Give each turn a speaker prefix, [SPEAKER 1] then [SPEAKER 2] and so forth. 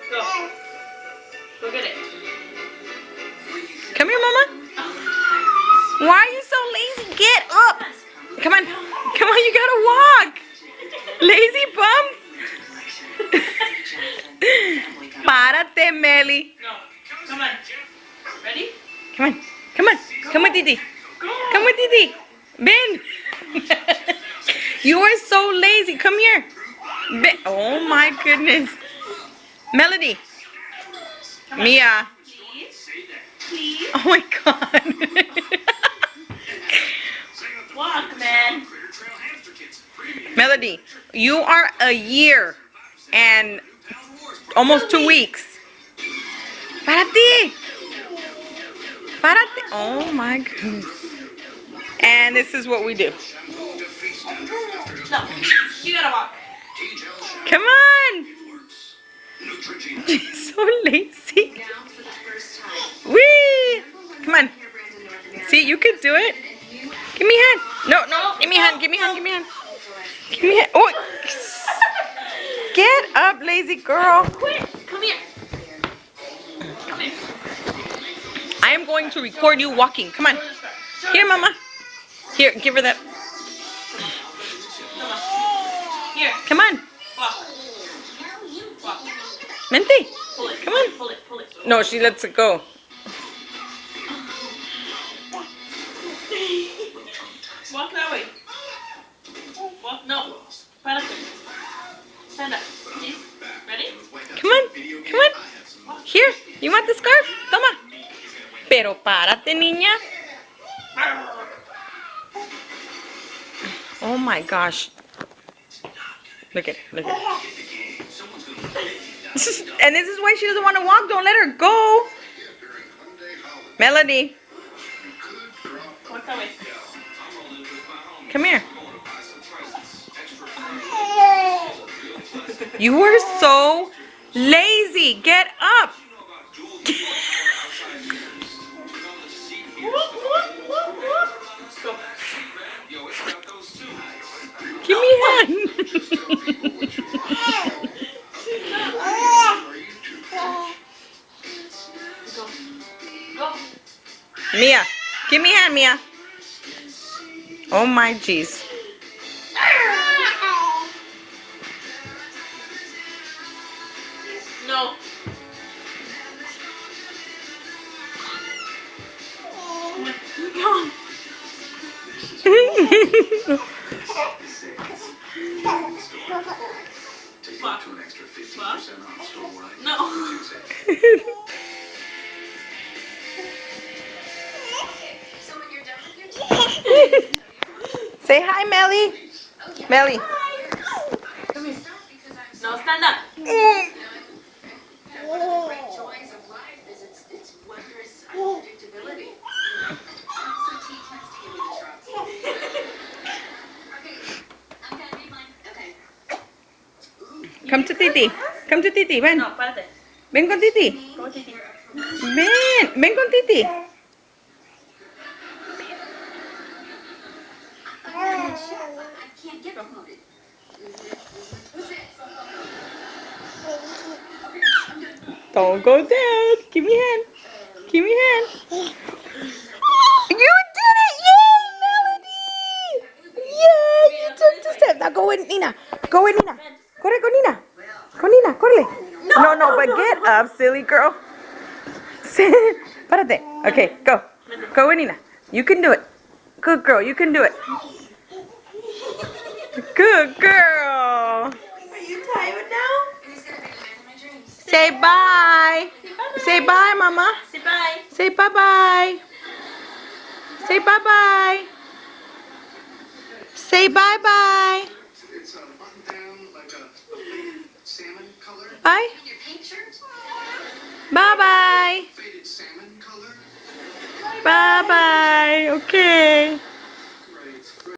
[SPEAKER 1] Go. Go get it.
[SPEAKER 2] Come here, Mama. Why are you so lazy? Get up. Come on. Come on, you gotta walk. Lazy bum. Párate, Meli.
[SPEAKER 1] No. Come on. Ready?
[SPEAKER 2] Come on. Come on. Come with Didi. Come with Didi. Ben. You are so lazy. Come here. Ben. Oh my goodness. Melody. Mia.
[SPEAKER 1] Please. Please.
[SPEAKER 2] Oh my God.
[SPEAKER 1] Walk, man.
[SPEAKER 2] Melody, you are a year and almost 2 weeks. Párate. Párate. Oh my goodness. And this is what we do.
[SPEAKER 1] No. You gotta walk.
[SPEAKER 2] Come on. So lazy. Whee. Come on. See, you could do it. Give me a hand. No, no. Give me a hand. Give me a hand. Give me a hand. Give me a hand. Oh. Get up, lazy girl.
[SPEAKER 1] Quit. Come here. Come here.
[SPEAKER 2] I am going to record you walking. Come on. Here, Mama. Here, give her that.
[SPEAKER 1] Here.
[SPEAKER 2] Come on.
[SPEAKER 1] Walk. Walk.
[SPEAKER 2] Menti.
[SPEAKER 1] Pull it.
[SPEAKER 2] Come on.
[SPEAKER 1] Pull it. Pull it.
[SPEAKER 2] No, she lets it go.
[SPEAKER 1] Walk that way. Walk. No. Párate. Stand up. Please. Ready?
[SPEAKER 2] Come on. Come on. Here. You want the scarf? Toma. Pero párate, niña. Oh my gosh. Look at it. Look at it. And this is why she doesn't want to walk. Don't let her go. Melody.
[SPEAKER 1] Walk that way.
[SPEAKER 2] Come here. You are so lazy. Get up.
[SPEAKER 1] Go.
[SPEAKER 2] Give me a hand.
[SPEAKER 1] Go. Go.
[SPEAKER 2] Mia. Give me a hand, Mia. Oh my jeez.
[SPEAKER 1] No. Walk. Walk. No.
[SPEAKER 2] Say hi, Melly. Melly.
[SPEAKER 1] Come here. No, stand up.
[SPEAKER 2] Come to Titi. Come to Titi. Ven.
[SPEAKER 1] No, párate.
[SPEAKER 2] Ven con Titi.
[SPEAKER 1] Go, Titi.
[SPEAKER 2] Ven. Ven con Titi. Don't go down. Give me a hand. Give me a hand. You did it! Yay, Melody! Yay! You took the step. Now go with Nina. Go with Nina. Corre con Nina. Con Nina. Corre. No, but get up, silly girl. Párate. Okay, go. Go with Nina. You can do it. Good girl. You can do it. Good girl.
[SPEAKER 1] Are you tired now?
[SPEAKER 2] Say bye. Say bye, Mama.
[SPEAKER 1] Say bye.
[SPEAKER 2] Say bye-bye. Say bye-bye. Say bye-bye. Bye. Bye-bye. Bye-bye. Okay.